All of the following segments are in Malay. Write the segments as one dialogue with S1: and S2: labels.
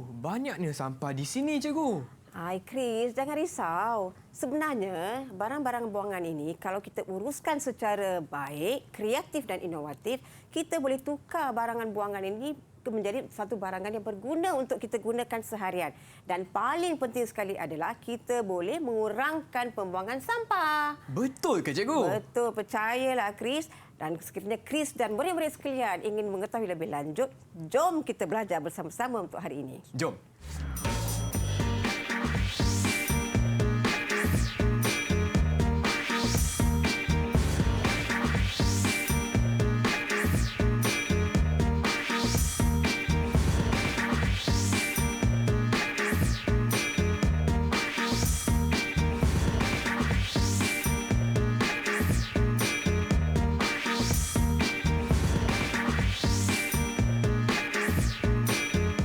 S1: banyaknya sampah di sini, cikgu.
S2: Hai Chris, jangan risau. Sebenarnya, barang-barang buangan ini kalau kita uruskan secara baik, kreatif dan inovatif, kita boleh tukar barangan buangan ini menjadi satu barangan yang berguna untuk kita gunakan seharian. Dan paling penting sekali adalah kita boleh mengurangkan pembuangan sampah.
S1: Betul ke, cikgu?
S2: Betul, percayalah Chris. Dan sekiranya Chris dan murid-murid sekalian ingin mengetahui lebih lanjut, jom kita belajar bersama-sama untuk hari ini.
S1: Jom.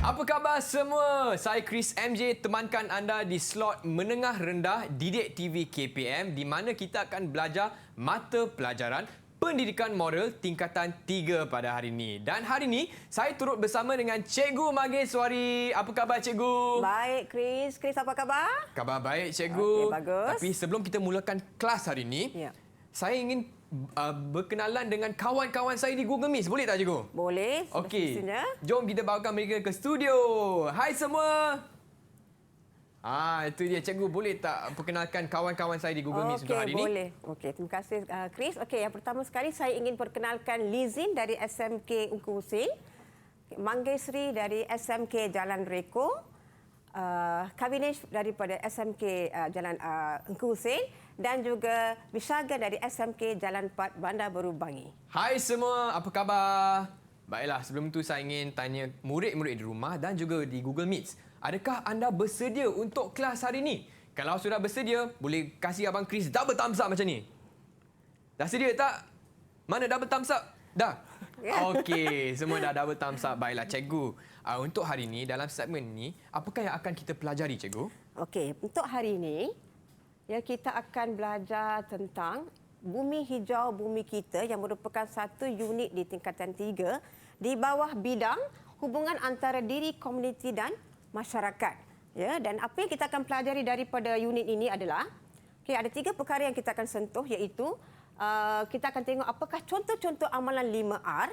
S1: Apa khabar semua? Saya Chris MJ temankan anda di slot menengah rendah Didik TV KPM di mana kita akan belajar mata pelajaran pendidikan moral tingkatan 3 pada hari ini. Dan hari ini saya turut bersama dengan Cikgu Mageswari. Apa khabar cikgu?
S2: Baik Chris. Chris apa khabar?
S1: Khabar baik cikgu.
S2: Okey, bagus.
S1: Tapi sebelum kita mulakan kelas hari ini,
S2: Ya.
S1: saya ingin berkenalan dengan kawan-kawan saya di Google Meet. Boleh tak cikgu?
S2: Boleh.
S1: Okey.
S2: semestinya.
S1: Jom kita bawakan mereka ke studio. Hai semua. Itu dia cikgu. Boleh tak perkenalkan kawan-kawan saya di Google Meet untuk hari ini?
S2: Boleh. Okey, terima kasih Chris. Okey, yang pertama sekali saya ingin perkenalkan Lizin dari SMK Ungku Husin, Manggesri dari SMK Jalan Reko, Kabinesh daripada SMK Jalan Ungku Husin dan juga Bishaga dari SMK Jalan 4 Bandar Baru Bangi.
S1: Hai semua, apa khabar? Baiklah, sebelum tu saya ingin tanya murid-murid di rumah dan juga di Google Meet. Adakah anda bersedia untuk kelas hari ini? Kalau sudah bersedia, boleh kasih Abang Chris double thumbs up macam ni. Dah sedia tak? Mana double thumbs up? Dah?
S2: Ya.
S1: Okey, semua dah double thumbs up. Baiklah, cikgu. Untuk hari ini, dalam segmen ini, apakah yang akan kita pelajari, cikgu?
S2: Okey, untuk hari ini ya kita akan belajar tentang bumi hijau bumi kita yang merupakan satu unit di tingkatan 3 di bawah bidang hubungan antara diri komuniti dan masyarakat. Ya, dan apa yang kita akan pelajari daripada unit ini adalah ada 3 perkara yang kita akan sentuh iaitu kita akan tengok apakah contoh-contoh amalan 5R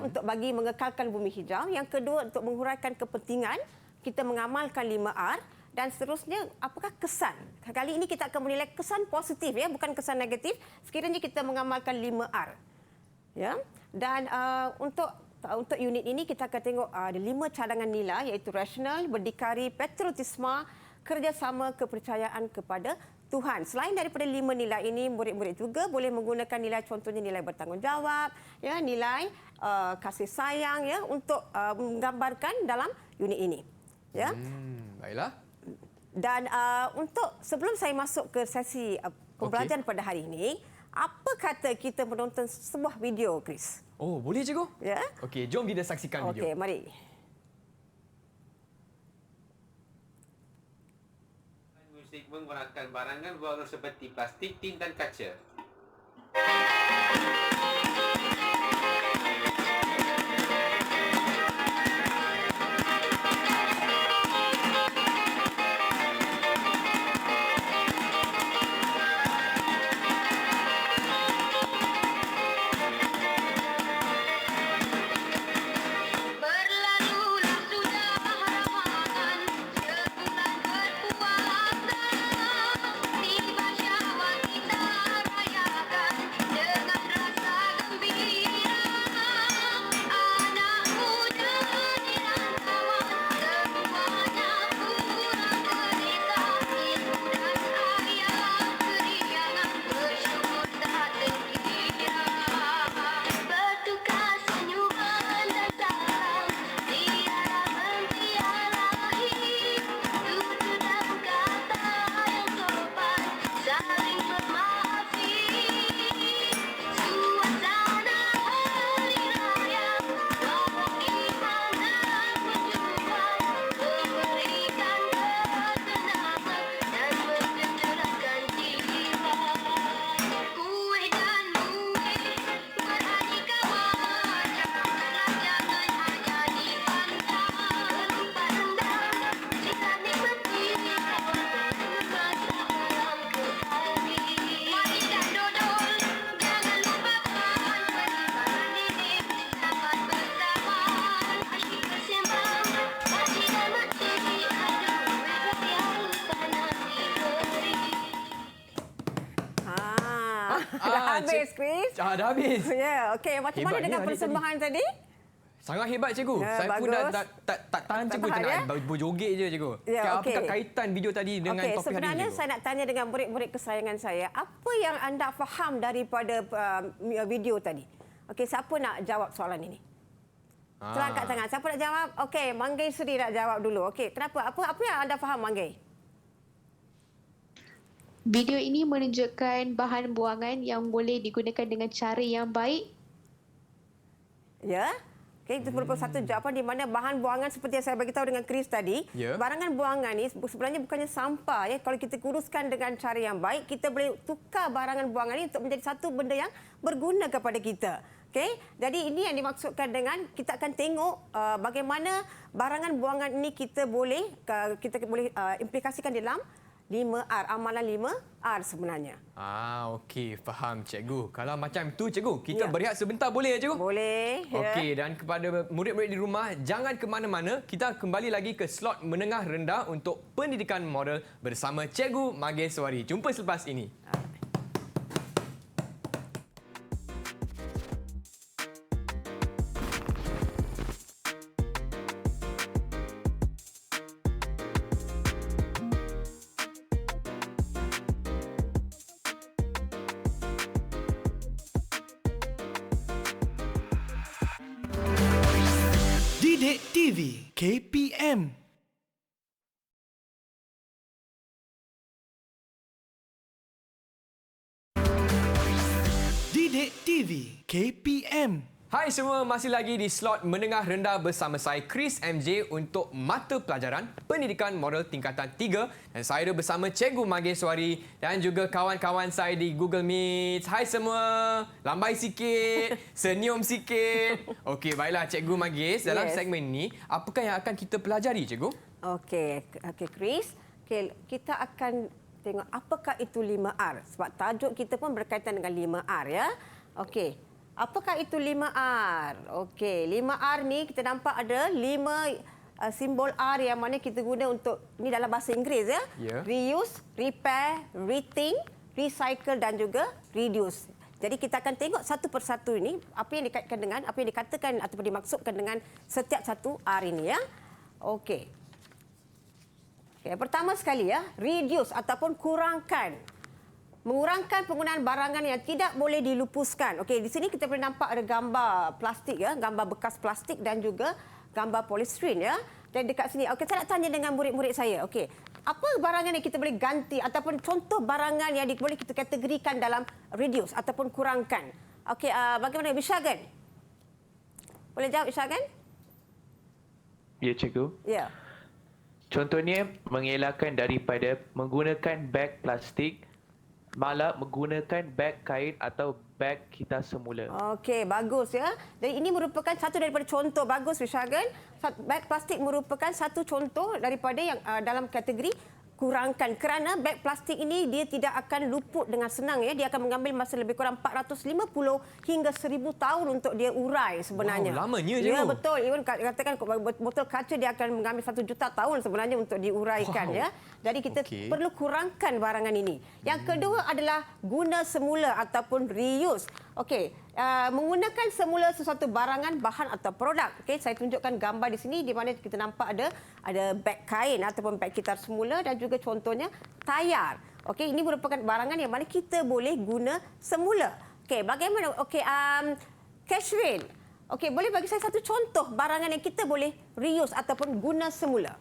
S2: untuk bagi mengekalkan bumi hijau. Yang kedua untuk menguraikan kepentingan kita mengamalkan 5R. Dan seterusnya, apakah kesan? Kali ini kita akan menilai kesan positif, ya, bukan kesan negatif. Sekiranya kita mengamalkan 5R. Ya? Dan untuk unit ini, kita akan tengok ada 5 cadangan nilai, iaitu rasional, berdikari, patriotisme, kerjasama, kepercayaan kepada Tuhan. Selain daripada 5 nilai ini, murid-murid juga boleh menggunakan nilai, contohnya nilai bertanggungjawab, ya, nilai kasih sayang, ya, untuk menggambarkan dalam unit ini. Ya?
S1: Baiklah.
S2: Dan untuk sebelum saya masuk ke sesi pembelajaran pada hari ini, apa kata kita menonton sebuah video, Chris?
S1: Oh, boleh cikgu?
S2: Ya.
S1: Okey, jom kita saksikan video.
S2: Okey, mari.
S3: Musik menggunakan barangan baru seperti plastik, tin dan kaca.
S4: Berlalulah sudah Ramadan, sebulan berpuasa, tiba Syawal kita raya.
S2: Chris.
S1: Dah habis.
S2: Ya, okey. Macam mana
S1: Hebatnya
S2: dengan
S1: adik
S2: persembahan tadi?
S1: Sangat hebat cikgu.
S2: Ya,
S1: Saya pun dah
S2: bagus.
S1: tak tahan cikgu,
S2: tahan,
S1: tengah
S2: ya?
S1: berjoget je cikgu.
S2: Ya, okey.
S1: Apakah kaitan video tadi dengan
S2: Okey,
S1: topik hari
S2: sebenarnya
S1: ini cikgu?
S2: saya nak tanya dengan murid-murid kesayangan saya, apa yang anda faham daripada video tadi? Okey, siapa nak jawab soalan ini? Sila angkat tangan. Siapa nak jawab? Okey, Manggai Sri nak jawab dulu. Okey, kenapa? Apa yang anda faham, Manggai?
S5: Video ini menunjukkan bahan buangan yang boleh digunakan dengan cara yang baik.
S2: Ya. Okey, itu merupakan satu jawapan di mana bahan buangan seperti yang saya bagi tahu dengan Chris tadi,
S1: Ya.
S2: barangan buangan ni sebenarnya bukannya sampah ya. Kalau kita kuruskan dengan cara yang baik, kita boleh tukar barangan buangan ini untuk menjadi satu benda yang berguna kepada kita. Okey, jadi ini yang dimaksudkan dengan kita akan tengok bagaimana barangan buangan ini kita boleh implikasikan dalam 5R, amalan 5R sebenarnya.
S1: Okey, faham cikgu. Kalau macam tu cikgu, kita
S2: Ya.
S1: berehat sebentar boleh ya cikgu?
S2: Boleh.
S1: Okey, dan kepada murid-murid di rumah, jangan ke mana-mana. Kita kembali lagi ke slot menengah rendah untuk pendidikan moral bersama Cikgu Mageswari. Jumpa selepas ini.
S6: Didik TV KPM. Didik TV KPM.
S1: Hai semua, masih lagi di slot menengah rendah bersama saya Chris MJ untuk mata pelajaran Pendidikan Moral tingkatan 3 dan saya ada bersama Cikgu Mageswari dan juga kawan-kawan saya di Google Meet. Hai semua, lambai sikit, senyum sikit. Okey, baiklah Cikgu Magis, dalam
S2: Yes.
S1: segmen ini apakah yang akan kita pelajari Cikgu?
S2: Okey, Chris. Okey, kita akan tengok apakah itu 5R. Sebab tajuk kita pun berkaitan dengan 5R ya. Okey. Apakah itu 5R? Okey, 5R ni kita nampak ada 5 simbol R yang mana kita guna untuk ni dalam bahasa Inggeris ya.
S1: Ya.
S2: Reuse, repair, rethink, recycle dan juga reduce. Jadi kita akan tengok satu persatu ini apa yang dikaitkan dengan apa yang dikatakan ataupun dimaksudkan dengan setiap satu R ini ya. Okey. Okay, pertama sekali ya, reduce ataupun kurangkan. Mengurangkan penggunaan barangan yang tidak boleh dilupuskan. Okey, di sini kita boleh nampak ada gambar plastik ya, gambar bekas plastik dan juga gambar polistiren ya. Dan dekat sini, okey, saya nak tanya dengan murid-murid saya. Okey, apa barangan yang kita boleh ganti ataupun contoh barangan yang boleh kita kategorikan dalam reduce ataupun kurangkan? Okey, bagaimana Bishagan? Boleh jawab Bishagan?
S7: Ya, cikgu.
S2: Ya.
S7: Contohnya, mengelakkan daripada menggunakan beg plastik, malah menggunakan beg kain atau beg kita semula.
S2: Okey, bagus ya. Dan ini merupakan satu daripada contoh bagus Vishagan. Beg plastik merupakan satu contoh daripada yang dalam kategori kurangkan, kerana beg plastik ini dia tidak akan luput dengan senang ya. Dia akan mengambil masa lebih kurang 450 hingga 1000 tahun untuk dia urai sebenarnya.
S1: Wow, lamanya je
S2: ya,
S1: tu.
S2: betul. Even katakan botol kaca dia akan mengambil 1 juta tahun sebenarnya untuk diuraikan
S1: Wow.
S2: ya. Jadi kita
S1: Okey.
S2: perlu kurangkan barangan ini. Yang kedua adalah guna semula ataupun reuse. Okey, menggunakan semula sesuatu barangan, bahan atau produk. Okey, saya tunjukkan gambar di sini di mana kita nampak ada beg kain ataupun beg kitar semula dan juga contohnya tayar. Okey, ini merupakan barangan yang mana kita boleh guna semula. Okey, bagaimana? Okey, Cashwin. Okey, boleh bagi saya satu contoh barangan yang kita boleh reuse ataupun guna semula?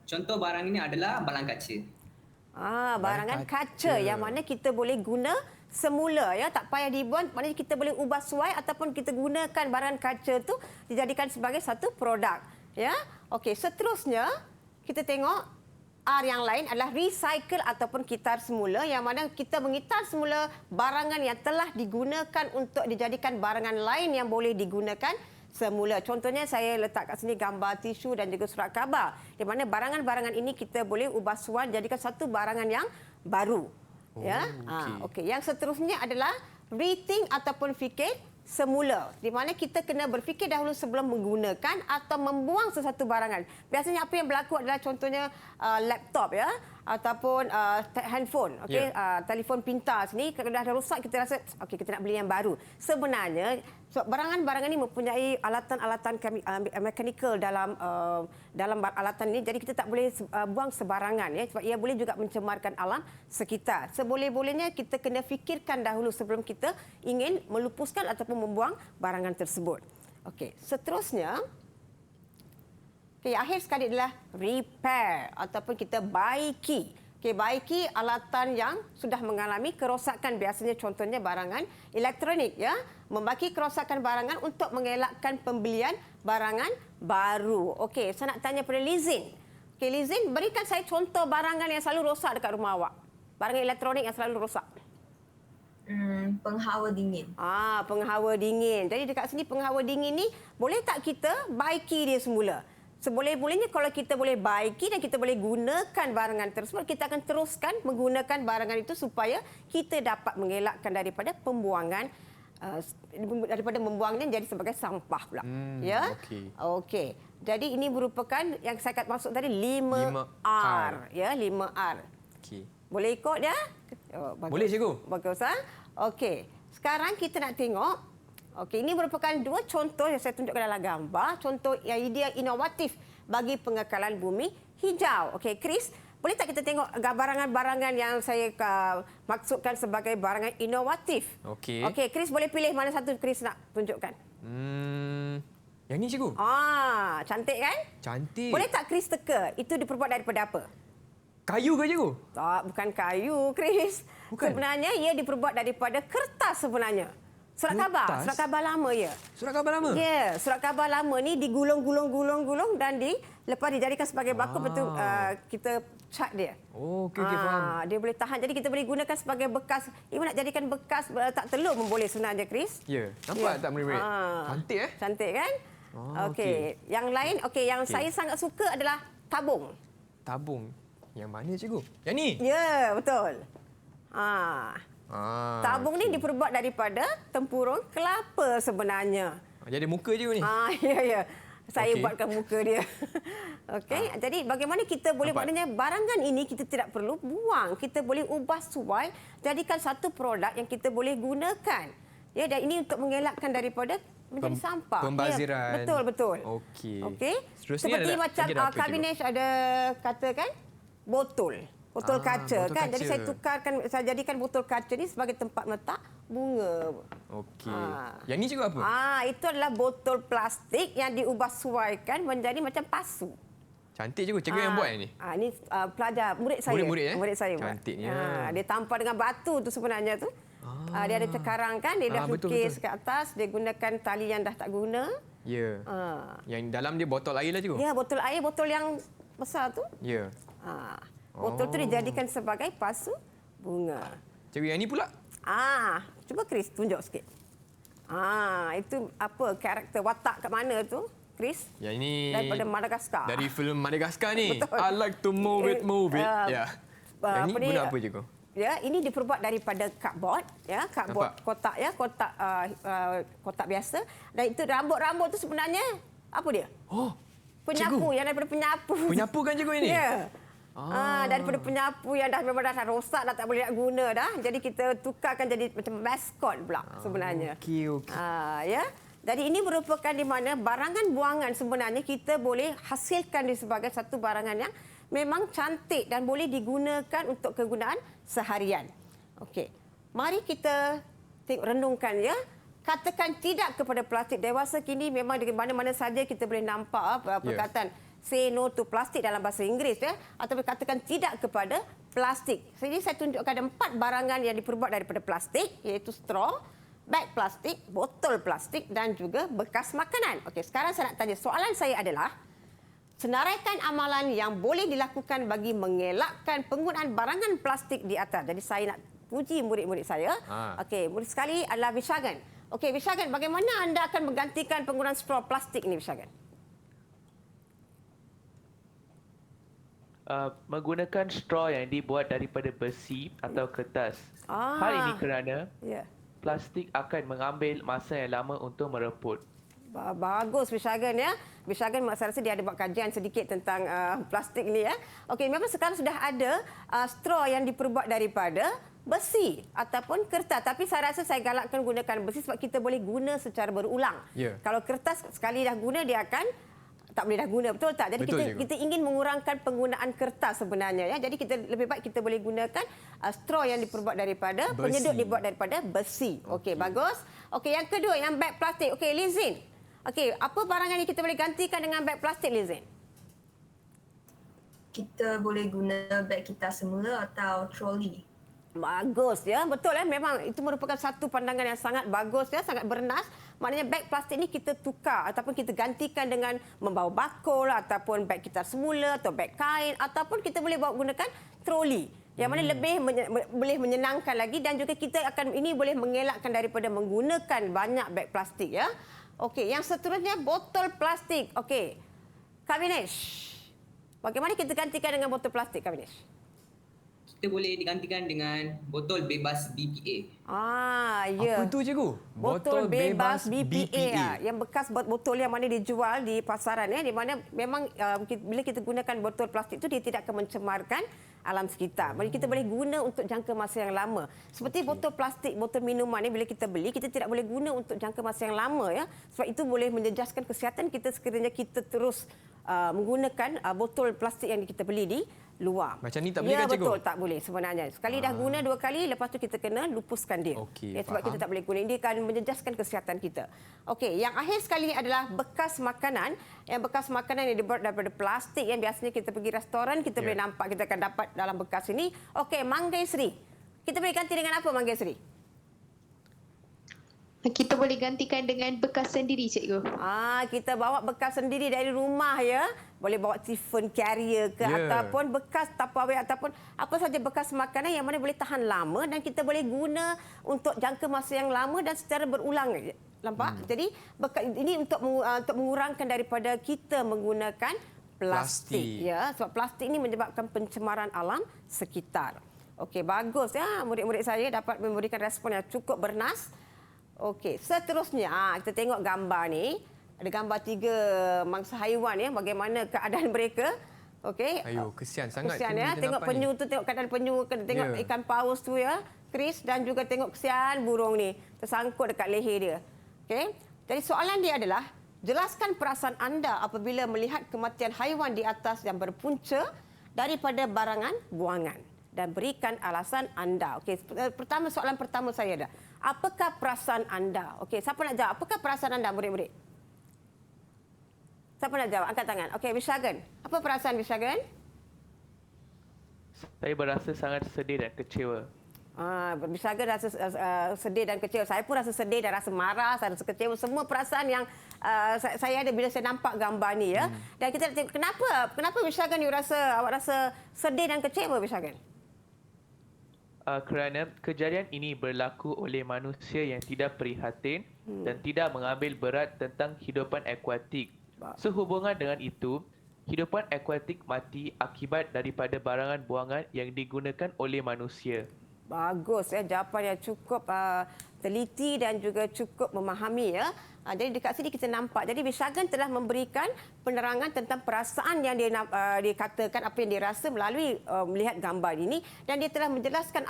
S8: Contoh barang ini adalah balang kaca.
S2: Barangan
S1: kaca.
S2: kaca yang mana kita boleh guna semula ya, tak payah dibuang, maknanya kita boleh ubah suai ataupun kita gunakan barangan kaca tu dijadikan sebagai satu produk ya. Okey, seterusnya kita tengok R yang lain adalah recycle ataupun kitar semula yang mana kita mengitar semula barangan yang telah digunakan untuk dijadikan barangan lain yang boleh digunakan semula. Contohnya saya letak kat sini gambar tisu dan juga surat khabar. Di mana barangan-barangan ini kita boleh ubah suai jadikan satu barangan yang baru. Ya. Okey. Yang seterusnya adalah rethink ataupun fikir semula. Di mana kita kena berfikir dahulu sebelum menggunakan atau membuang sesuatu barangan. Biasanya apa yang berlaku adalah contohnya laptop ya. ataupun handphone, okey, telefon pintar sini kalau dah rosak kita rasa okey kita nak beli yang baru. Sebenarnya barangan-barangan ini mempunyai alatan-alatan mekanikal dalam alatan ini, jadi kita tak boleh buang sebarangan ya, sebab ia boleh juga mencemarkan alam sekitar. Seboleh-bolehnya kita kena fikirkan dahulu sebelum kita ingin melupuskan ataupun membuang barangan tersebut. Okey, seterusnya akhir sekali adalah repair ataupun kita baiki. Baiki alatan yang sudah mengalami kerosakan, biasanya contohnya barangan elektronik ya. Membaiki kerosakan barangan untuk mengelakkan pembelian barangan baru. Okey, saya nak tanya pada Lizin. Lizin, berikan saya contoh barangan yang selalu rosak dekat rumah awak. Barangan elektronik yang selalu rosak.
S9: Penghawa dingin.
S2: Penghawa dingin. Jadi dekat sini penghawa dingin ni boleh tak kita baiki dia semula? Seboleh-bolehnya kalau kita boleh baiki dan kita boleh gunakan barangan tersebut, kita akan teruskan menggunakan barangan itu supaya kita dapat mengelakkan daripada pembuangan, daripada membuangnya jadi sebagai sampah pula. Ya. Okey. Jadi ini merupakan yang saya kata maksud tadi 5R. Ya, 5R.
S1: Okey.
S2: Boleh ikut ya?
S1: Boleh, cikgu.
S2: Bagus. Okey. Sekarang kita nak tengok. Okey, ini merupakan dua contoh yang saya tunjukkan dalam gambar. Contoh yang idea inovatif bagi pengekalan bumi hijau. Okey, Chris, boleh tak kita tengok barangan-barangan yang saya maksudkan sebagai barangan inovatif?
S1: Okey.
S2: Okey, Chris boleh pilih mana satu Chris nak tunjukkan?
S1: Yang ni, cikgu.
S2: Cantik kan?
S1: Cantik.
S2: Boleh tak Chris teka? Itu diperbuat daripada apa?
S1: Kayu ke, cikgu?
S2: Tak, bukan kayu, Chris.
S1: Bukan?
S2: Sebenarnya ia diperbuat daripada kertas sebenarnya. Surat khabar lama ya.
S1: Surat khabar lama?
S2: Ya, surat khabar lama ni digulung-gulung dan lepas dijadikan sebagai baku, betul kita cat dia.
S1: Okey, faham.
S2: Dia boleh tahan. Jadi kita boleh gunakan sebagai bekas. Ibu nak jadikan bekas tak telur pun boleh sebenarnya, Chris.
S1: Ya, nampak tak murid-murid? Cantik
S2: Cantik kan? Okey. Yang lain, yang saya sangat suka adalah tabung.
S1: Tabung? Yang mana, cikgu? Yang ni?
S2: Ya, betul. Tabung ni diperbuat daripada tempurung kelapa sebenarnya.
S1: Jadi muka je ni.
S2: Ya. Saya buatkan muka dia. Okey. Jadi bagaimana kita boleh maknanya barangan ini kita tidak perlu buang. Kita boleh ubah suai jadikan satu produk yang kita boleh gunakan. Ya, dan ini untuk mengelakkan daripada menjadi sampah.
S1: Pembaziran.
S2: Ya, betul.
S1: Okey.
S2: Seperti macam kabinet ada katakan botol kaca
S1: botol
S2: kan.
S1: kaca.
S2: Jadi saya jadikan botol kaca ni sebagai tempat meletak bunga.
S1: Okey. Yang ni cikgu apa?
S2: Itu adalah botol plastik yang diubah suaikan menjadi macam pasu.
S1: Cantik cikgu. Cikgu yang buat yang ni?
S2: Ini pelajar, murid saya. Murid saya buat.
S1: Cantiknya.
S2: Dia tampar dengan batu tu sebenarnya tu. Dia ada cekarang kan, dia dah lukis ke atas, dia gunakan tali yang dah tak guna.
S1: Ya. Yang dalam dia botol air lah cikgu?
S2: Ya, botol air, botol yang besar tu.
S1: Ya.
S2: Botol tu dijadikan sebagai pasu bunga.
S1: Cikgu, yang ni pula?
S2: Cuba Chris tunjuk sikit. Itu apa karakter watak kat mana tu, Chris?
S1: Yang ini
S2: daripada Madagaskar.
S1: Dari filem Madagaskar ni.
S2: Betul.
S1: I like to move it. Ya. Yang ni guna apa cikgu?
S2: Ya, ini diperbuat daripada cardboard, ya, cardboard kotak ya, kotak biasa. Dan itu rambut-rambut tu sebenarnya apa dia? Penyapu, cikgu. Yang daripada penyapu.
S1: Penyapu kan cikgu ini?
S2: Ya. Daripada penyapu yang dah memang dah rosak, dah tak boleh nak guna dah. Jadi kita tukarkan jadi macam maskot pula sebenarnya.
S1: Okey.
S2: Ya. Jadi ini merupakan di mana barangan buangan sebenarnya kita boleh hasilkan dia sebagai satu barangan yang memang cantik dan boleh digunakan untuk kegunaan seharian. Okey. Mari kita renungkan ya. Katakan tidak kepada plastik. Dewasa kini memang di mana-mana saja kita boleh nampak perkataan say no to plastik dalam bahasa Inggeris ya, ataupun katakan tidak kepada plastik. Jadi saya tunjukkan 4 barangan yang diperbuat daripada plastik, iaitu straw, beg plastik, botol plastik dan juga bekas makanan. Okey, sekarang saya nak tanya, soalan saya adalah senaraikan amalan yang boleh dilakukan bagi mengelakkan penggunaan barangan plastik di atas. Jadi saya nak puji murid-murid saya. Okey, murid sekali adalah Vishagan. Okey, Vishagan, bagaimana anda akan menggantikan penggunaan straw plastik ini, Vishagan?
S7: Menggunakan straw yang dibuat daripada besi atau kertas. Hal ini kerana plastik akan mengambil masa yang lama untuk mereput.
S2: Bagus Wishagan ya. Wishagan saya rasa dia ada buat kajian sedikit tentang plastik ni ya. Okey, memang sekarang sudah ada straw yang diperbuat daripada besi ataupun kertas. Tapi saya rasa saya galakkan gunakan besi sebab kita boleh guna secara berulang.
S1: Ya.
S2: Kalau kertas sekali dah guna dia akan tak boleh dah guna, betul tak? Jadi
S1: Betul,
S2: kita ingin mengurangkan penggunaan kertas sebenarnya ya. Jadi kita lebih baik kita boleh gunakan straw yang diperbuat daripada
S1: Besi.
S2: penyedut dibuat daripada besi. Okey, bagus. Okey, yang kedua yang beg plastik. Okey, Lizin. Okey, apa barangan yang kita boleh gantikan dengan beg plastik, Lizin?
S9: Kita boleh guna beg kita semula atau troli.
S2: Bagus ya, betul ya. Memang itu merupakan satu pandangan yang sangat bagus ya, sangat bernas. Maknanya beg plastik ni kita tukar ataupun kita gantikan dengan membawa bakul ataupun beg kita semula atau beg kain ataupun kita boleh bawa gunakan troli. Yang mana lebih boleh menyenangkan lagi dan juga kita akan ini boleh mengelakkan daripada menggunakan banyak beg plastik ya. Okey, yang seterusnya botol plastik. Okey. Kak Vinesh. Bagaimana kita gantikan dengan botol plastik, Kak Vinesh?
S8: Kita boleh digantikan dengan botol bebas BPA.
S2: Ya.
S1: Apa tu cikgu?
S2: Botol bebas BPA. Yang bekas botol yang mana dijual di pasaran ya, di mana memang bila kita gunakan botol plastik itu dia tidak akan mencemarkan alam sekitar. Jadi kita boleh guna untuk jangka masa yang lama. Seperti botol plastik, botol minuman ni bila kita beli, kita tidak boleh guna untuk jangka masa yang lama ya. Sebab itu boleh menjejaskan kesihatan kita sekiranya kita terus menggunakan botol plastik yang kita beli di luar.
S1: Macam ni tak boleh
S2: ya,
S1: kan, cikgu?
S2: Betul, tak boleh sebenarnya. Sekali dah guna 2 kali, lepas tu kita kena lupuskan dia.
S1: Okey,
S2: sebab
S1: faham.
S2: kita tak boleh guna. Dia akan menjejaskan kesihatan kita. Okey, yang akhir sekali adalah bekas makanan. Yang bekas makanan yang dibuat daripada plastik yang biasanya kita pergi restoran, kita boleh nampak, kita akan dapat dalam bekas ini. Okey, Manggai Sri. Kita boleh ganti dengan apa, Manggai Sri?
S5: Kita boleh gantikan dengan bekas sendiri, cikgu.
S2: Kita bawa bekas sendiri dari rumah ya. Boleh bawa tiffin carrier ke ataupun bekas Tupperware ataupun apa saja bekas makanan yang mana boleh tahan lama dan kita boleh guna untuk jangka masa yang lama dan secara berulang. Nampak? Jadi ini untuk mengurangkan daripada kita menggunakan plastik ya. Sebab plastik ini menyebabkan pencemaran alam sekitar. Okey, bagus ya. Murid-murid saya dapat memberikan respon yang cukup bernas. Okey, seterusnya kita tengok gambar ni. Ada gambar 3 mangsa haiwan ya, bagaimana keadaan mereka. Okey.
S1: Ayo, kesian sangat.
S2: Kesian ya, tengok penyu tu, tengok keadaan penyu, tengok ikan paus tu ya, Chris, dan juga tengok kesian burung ni tersangkut dekat leher dia. Okey. Jadi soalan dia adalah, jelaskan perasaan anda apabila melihat kematian haiwan di atas yang berpunca daripada barangan buangan dan berikan alasan anda. Okey, soalan pertama saya dah. Apakah perasaan anda? Okey, siapa nak jawab? Apakah perasaan anda, murid-murid? Siapa nak jawab? Angkat tangan. Okey, Wishagan. Apa perasaan Wishagan?
S7: Saya berasa sangat sedih dan kecewa.
S2: Wishagan rasa sedih dan kecewa. Saya pun rasa sedih dan rasa marah, saya rasa kecewa. Semua perasaan yang saya ada bila saya nampak gambar ni ya. Dan kita tengok kenapa Wishagan awak rasa sedih dan kecewa, Wishagan?
S7: Kerana kejadian ini berlaku oleh manusia yang tidak prihatin dan tidak mengambil berat tentang kehidupan akuatik. Sehubungan dengan itu, kehidupan akuatik mati akibat daripada barangan buangan yang digunakan oleh manusia.
S2: Bagus ya, jawapan yang cukup teliti dan juga cukup memahami ya. Jadi dekat sini kita nampak. Jadi Wishagan telah memberikan penerangan tentang perasaan yang dia katakan apa yang dia rasa melalui melihat gambar ini dan dia telah menjelaskan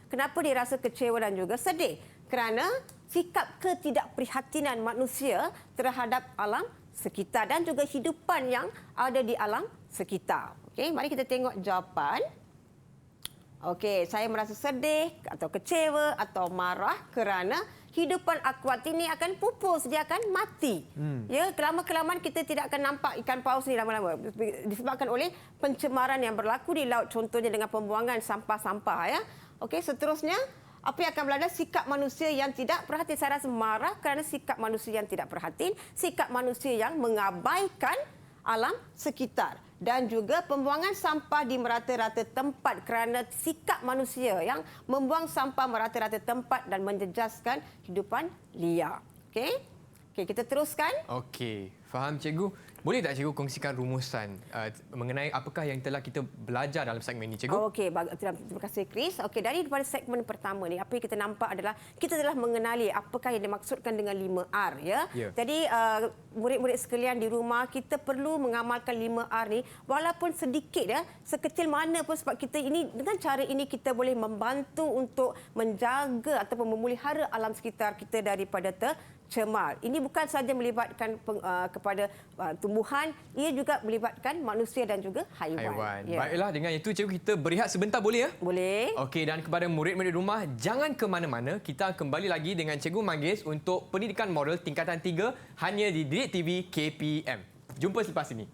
S2: kenapa dia rasa kecewa dan juga sedih kerana sikap ketidakprihatinan manusia terhadap alam sekitar dan juga hidupan yang ada di alam sekitar. Okey, mari kita tengok jawapan. Okey, saya merasa sedih atau kecewa atau marah kerana hidupan akuatik ini akan pupus, dia akan mati. Ya, kelama-kelamaan kita tidak akan nampak ikan paus ni lama-lama disebabkan oleh pencemaran yang berlaku di laut, contohnya dengan pembuangan sampah-sampah ya. Okey, seterusnya apa yang akan berlaku? Sikap manusia yang tidak perhatian. Saya rasa marah kerana sikap manusia yang tidak perhatian, sikap manusia yang mengabaikan alam sekitar dan juga pembuangan sampah di merata-rata tempat kerana sikap manusia yang membuang sampah merata-rata tempat dan menjejaskan hidupan liar. Okey? Okey, kita teruskan.
S1: Okey, faham cikgu. Boleh tak cikgu kongsikan rumusan mengenai apakah yang telah kita belajar dalam segmen ini, cikgu?
S2: Okey, terima kasih Chris. Okey, daripada segmen pertama ni, apa yang kita nampak adalah kita telah mengenali apakah yang dimaksudkan dengan 5R, ya. Jadi murid-murid sekalian di rumah, kita perlu mengamalkan 5R ni walaupun sedikit, ya, sekecil mana pun, sebab kita ini dengan cara ini kita boleh membantu untuk menjaga ataupun memelihara alam sekitar kita daripada tercemar. Ini bukan saja melibatkan kepada tumbuhan, ia juga melibatkan manusia dan juga haiwan.
S1: Ya. Baiklah, dengan itu cikgu kita berehat sebentar boleh, ya?
S2: Boleh.
S1: Okey, dan kepada murid-murid rumah, jangan ke mana-mana. Kita kembali lagi dengan Cikgu Manggis untuk pendidikan moral tingkatan 3 hanya di Didik TV KPM. Jumpa selepas ini.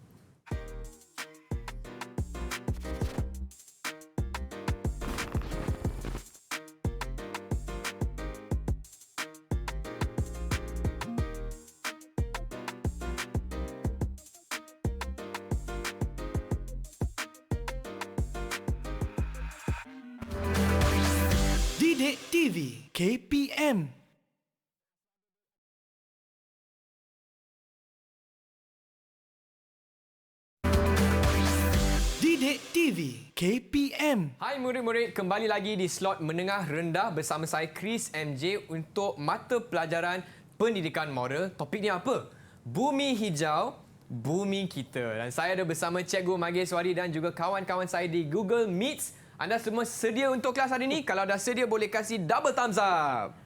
S6: Didik TV KPM. Didik TV KPM.
S1: Hai murid-murid, kembali lagi di slot menengah rendah bersama saya Chris MJ untuk mata pelajaran pendidikan moral. Topiknya apa? Bumi hijau, bumi kita. Dan saya ada bersama Cikgu Maheswari dan juga kawan-kawan saya di Google Meet. Anda semua sedia untuk kelas hari ini? Kalau dah sedia, boleh kasih double thumbs up.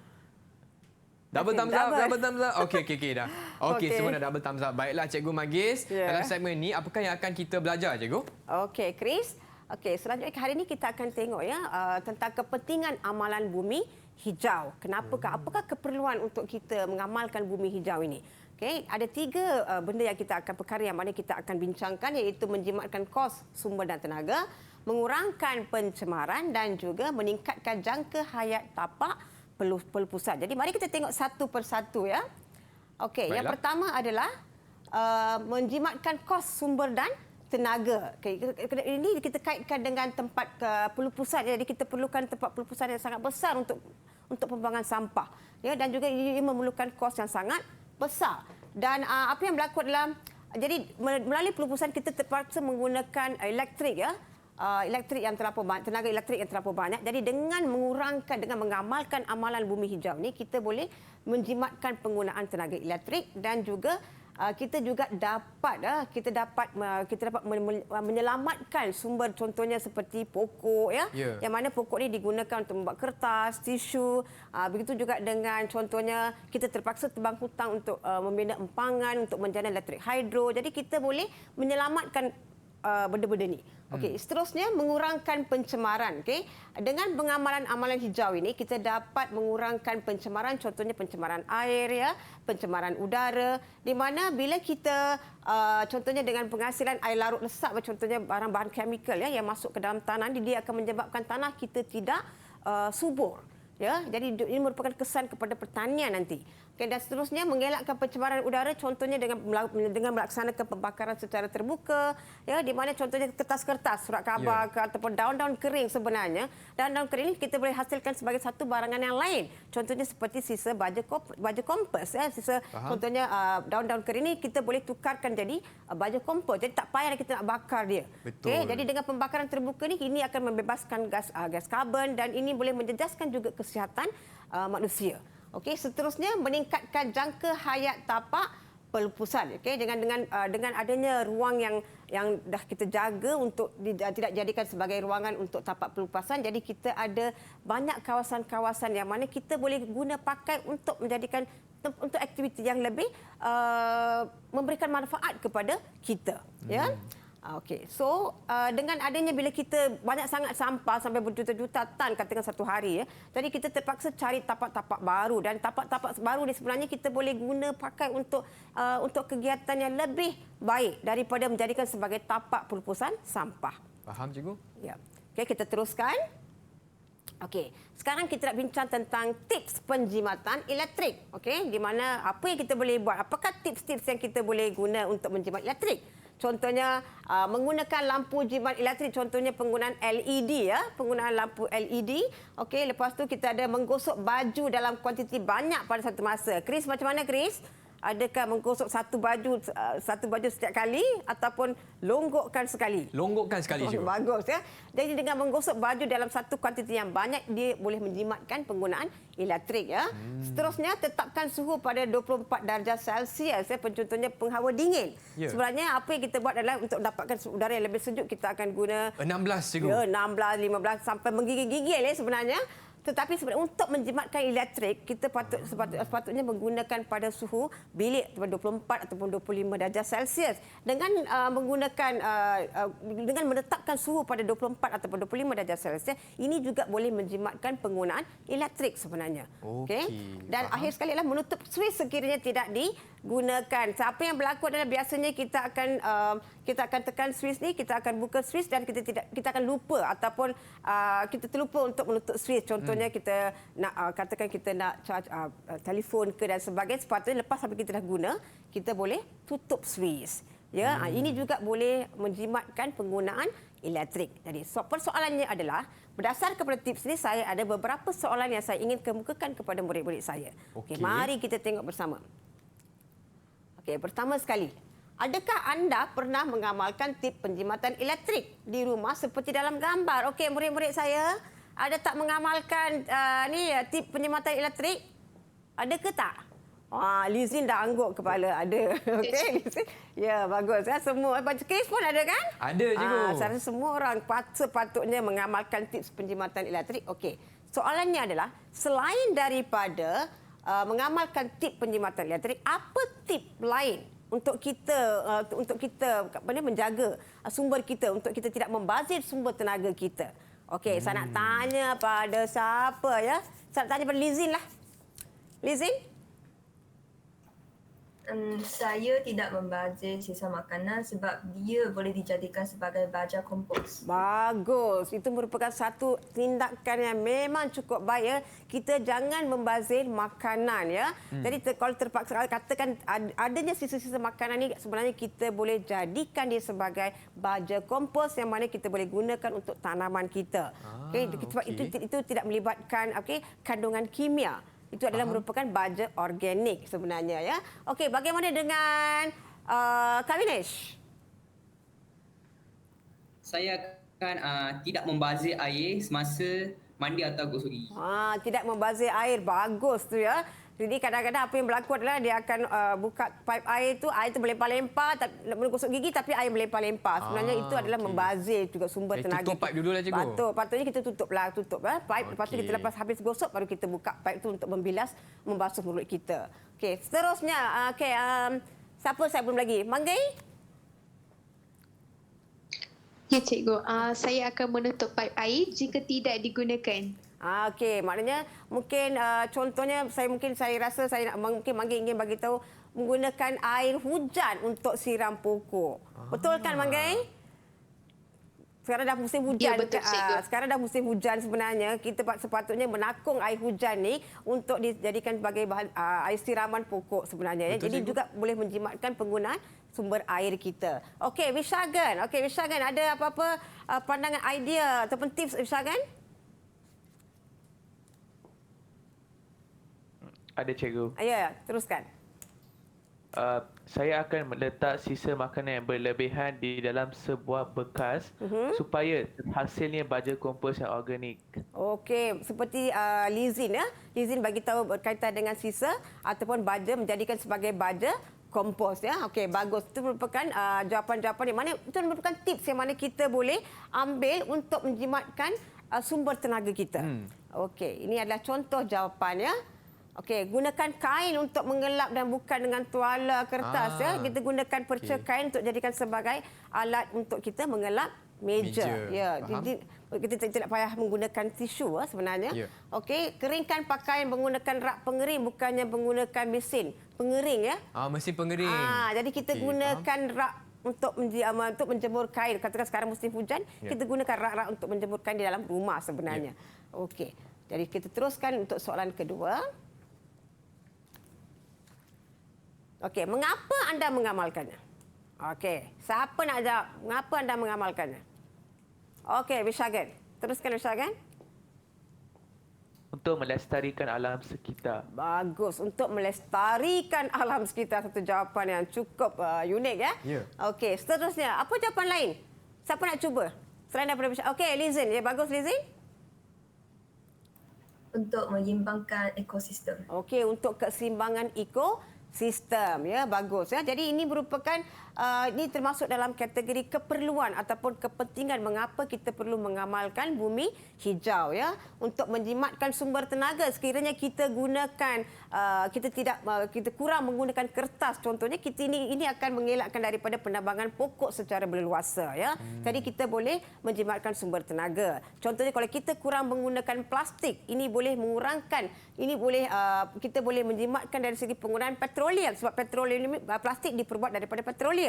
S1: Double thumbs up. Okey dah. Okey, semua dah double thumbs up. Baiklah Cikgu Mahis. Dalam segmen ni, apakah yang akan kita belajar, Cikgu?
S2: Okey, Chris. Okey, selanjutnya hari ini kita akan tengok, ya, tentang kepentingan amalan bumi hijau. Kenapakah? Apakah keperluan untuk kita mengamalkan bumi hijau ini? Okey, ada 3 benda yang kita akan perkara yang mana kita akan bincangkan, iaitu menjimatkan kos sumber dan tenaga, mengurangkan pencemaran dan juga meningkatkan jangka hayat tapak pelupusan. Jadi mari kita tengok satu persatu, ya. Okey, yang pertama adalah menjimatkan kos sumber dan tenaga. Okay, ini kita kaitkan dengan tempat pelupusan. Jadi kita perlukan tempat pelupusan yang sangat besar untuk pembuangan sampah. Ya, dan juga ini memerlukan kos yang sangat besar. Dan apa yang berlaku adalah, jadi melalui pelupusan kita terpaksa menggunakan elektrik, ya. Elektrik yang terlalu banyak, tenaga elektrik yang terlalu banyak. Jadi dengan mengamalkan amalan bumi hijau ni, kita boleh menjimatkan penggunaan tenaga elektrik dan juga kita dapat menyelamatkan sumber, contohnya seperti pokok, ya. Yang mana pokok ni digunakan untuk membuat kertas, tisu. Begitu juga dengan contohnya kita terpaksa tebang hutang untuk membina empangan untuk menjana elektrik hidro. Jadi kita boleh menyelamatkan benda-benda ni. Okey, seterusnya mengurangkan pencemaran. Okey, dengan pengamalan amalan hijau ini kita dapat mengurangkan pencemaran, contohnya pencemaran air, ya, pencemaran udara, di mana bila kita contohnya dengan penghasilan air larut lesap, contohnya bahan-bahan kimia, ya, yang masuk ke dalam tanah, dia akan menyebabkan tanah kita tidak subur. Ya, jadi ini merupakan kesan kepada pertanian nanti. Okay, dan seterusnya mengelakkan pencemaran udara, contohnya dengan melaksanakan pembakaran secara terbuka, ya, di mana contohnya kertas-kertas, surat khabar ataupun daun-daun kering sebenarnya. Daun-daun kering ini kita boleh hasilkan sebagai satu barangan yang lain. Contohnya seperti sisa baju kompos, ya, contohnya daun-daun kering ini kita boleh tukarkan jadi baju kompos. Jadi tak payah kita nak bakar dia. Okay, jadi dengan pembakaran terbuka ini akan membebaskan gas karbon dan ini boleh menjejaskan juga kesihatan manusia. Okey, seterusnya meningkatkan jangka hayat tapak pelupusan. Okey, dengan adanya ruang yang dah kita jaga untuk tidak jadikan sebagai ruangan untuk tapak pelupusan, jadi kita ada banyak kawasan-kawasan yang mana kita boleh guna pakai untuk menjadikan untuk aktiviti yang lebih memberikan manfaat kepada kita, ya. Okey, so dengan adanya bila kita banyak sangat sampah sampai berjuta-juta tan katakan satu hari, ya. Jadi kita terpaksa cari tapak-tapak baru, dan tapak-tapak baru ni sebenarnya kita boleh guna pakai untuk kegiatan yang lebih baik daripada menjadikan sebagai tapak pelupusan sampah.
S1: Faham, Cikgu?
S2: Ya. Okey, kita teruskan. Okey, sekarang kita nak bincang tentang tips penjimatan elektrik. Okey, di mana apa yang kita boleh buat? Apakah tips-tips yang kita boleh guna untuk menjimat elektrik? Contohnya menggunakan lampu jimat elektrik, contohnya penggunaan LED, ya, penggunaan lampu LED. Okey, lepas tu kita ada menggosok baju dalam kuantiti banyak pada satu masa. Chris, macam mana Chris? Adakah menggosok satu baju setiap kali ataupun longgokkan sekali?
S1: Longgokkan sekali cikgu.
S2: Bagus ya. Jadi dengan menggosok baju dalam satu kuantiti yang banyak, dia boleh menjimatkan penggunaan elektrik ya. Seterusnya, tetapkan suhu pada 24 darjah Celsius ya. Contohnya penghawa dingin.
S1: Ya.
S2: Sebenarnya apa yang kita buat adalah untuk dapatkan udara yang lebih sejuk, kita akan guna
S1: 16 cikgu.
S2: ya, 16, 15 sampai menggigil-gigil ya sebenarnya. Tetapi sebenarnya untuk menjimatkan elektrik, kita sepatutnya menggunakan pada suhu bilik 24 ataupun 25 darjah Celsius. Dengan dengan menetapkan suhu pada 24 ataupun 25 darjah Celsius, ini juga boleh menjimatkan penggunaan elektrik sebenarnya. Okey. Dan akhir sekali adalah menutup suis sekiranya tidak digunakan. Apa yang berlaku adalah biasanya kita akan tekan suis ni, kita akan buka suis dan kita akan lupa ataupun kita terlupa untuk menutup suis. Contohnya kita nak katakan kita nak charge telefon ke dan sebagainya, sepatutnya lepas sampai kita dah guna, kita boleh tutup suis. Ya, ini juga boleh menjimatkan penggunaan elektrik. Jadi persoalannya adalah berdasar kepada tips ini, saya ada beberapa soalan yang saya ingin kemukakan kepada murid-murid saya. Okey, mari kita tengok bersama. Okey, pertama sekali, adakah anda pernah mengamalkan tip penjimatan elektrik di rumah seperti dalam gambar? Okey, murid-murid saya, ada tak mengamalkan tip penjimatan elektrik? Ada ke tak? Lizin dah angguk kepala. Ada. Okey, Lizin. Ya, bagus. Ya, semua. Chris pun ada kan?
S1: Ada, cikgu.
S2: Saya rasa semua orang sepatutnya mengamalkan tips penjimatan elektrik. Okey. Soalannya adalah, selain daripada mengamalkan tip penjimatan elektrik, apa tip lain untuk kita menjaga sumber kita, untuk kita tidak membazir sumber tenaga kita? Okey, saya nak tanya pada siapa ya? Saya nak tanya pada Lizin lah. Lizin?
S9: Saya tidak membazir sisa makanan sebab dia boleh dijadikan sebagai baja kompos.
S2: Bagus. Itu merupakan satu tindakan yang memang cukup baik ya. Kita jangan membazir makanan ya. Jadi kalau terpaksa katakan adanya sisa-sisa makanan ni, sebenarnya kita boleh jadikan dia sebagai baja kompos yang mana kita boleh gunakan untuk tanaman kita. Sebab itu tidak melibatkan kandungan kimia. Itu adalah merupakan baja organik sebenarnya ya. Okey, bagaimana dengan Kak Vinesh?
S8: Saya akan tidak membazir air semasa mandi atau gosok gigi.
S2: Tidak membazir air. Bagus tu ya. Jadi kadang-kadang apa yang berlaku adalah dia akan buka pipe air itu melempar-lempar, menggosok gigi tapi air melempar-lempar. Sebenarnya itu adalah membazir juga sumber tenaga.
S1: Tutup pipe dululah cikgu.
S2: Patutnya kita tutup pipe. Lepas tu kita lepas habis gosok baru kita buka pipe itu untuk membasuh mulut kita. Okey, seterusnya siapa saya belum lagi? Manggai?
S5: Ya cikgu, saya akan menutup paip air jika tidak digunakan.
S2: Okey, maknanya mungkin contohnya saya rasa saya mungkin Manggai ingin bagi tahu menggunakan air hujan untuk siram pokok. Betul kan Manggai? Sekarang dah musim hujan.
S5: Ya, betul, cikgu.
S2: Sekarang dah musim hujan sebenarnya. Kita sepatutnya menakung air hujan ni untuk dijadikan sebagai bahan air siraman pokok sebenarnya. Betul, jadi cikgu, juga boleh menjimatkan penggunaan sumber air kita. Okey, Wishagan. Ada apa-apa pandangan idea ataupun tips Wishagan?
S7: Ada cikgu.
S2: Ya, teruskan.
S7: Saya akan meletak sisa makanan yang berlebihan di dalam sebuah bekas supaya hasilnya baja kompos yang organik.
S2: Okey, seperti Lizin ya. Lizin bagi tahu berkaitan dengan sisa ataupun baja menjadikan sebagai baja kompos ya. Okey, bagus. Itu merupakan jawapan-jawapan yang mana itu merupakan tips yang mana kita boleh ambil untuk menjimatkan sumber tenaga kita. Okey, ini adalah contoh jawapan ya. Okey, gunakan kain untuk mengelap dan bukan dengan tuala kertas ya. Kita gunakan perca kain untuk jadikan sebagai alat untuk kita mengelap meja. Ya, jadi kita tidak payah menggunakan tisu sebenarnya. Ya. Okey, keringkan pakaian menggunakan rak pengering bukannya menggunakan mesin pengering ya.
S1: Mesin pengering.
S2: Jadi kita gunakan rak untuk menjemur kain. Katakan sekarang musim hujan, kita gunakan rak-rak untuk menjemur kain di dalam rumah sebenarnya. Okey. Jadi kita teruskan untuk soalan kedua. Okey, mengapa anda mengamalkannya? Okey, siapa nak jawab? Mengapa anda mengamalkannya? Okey, Wishagan. Teruskan Wishagan.
S7: untuk melestarikan alam sekitar?
S2: Bagus, untuk melestarikan alam sekitar. Satu jawapan yang cukup unik ya.
S1: Ya.
S2: Okey, seterusnya apa jawapan lain? Siapa nak cuba? Selain daripada okey, Lizin. Ya, bagus Lizin.
S9: Untuk menyeimbangkan ekosistem.
S2: Okey, untuk keseimbangan ekosistem ya, bagus ya. Jadi ini merupakan ini termasuk dalam kategori keperluan ataupun kepentingan mengapa kita perlu mengamalkan bumi hijau ya, untuk menjimatkan sumber tenaga. Sekiranya kita gunakan kita kurang menggunakan kertas contohnya, kita ini akan mengelakkan daripada penambangan pokok secara berleluasa ya. Jadi kita boleh menjimatkan sumber tenaga. Contohnya kalau kita kurang menggunakan plastik, ini boleh mengurangkan, kita boleh menjimatkan dari segi penggunaan petroleum, sebab petroleum plastik diperbuat daripada petroleum.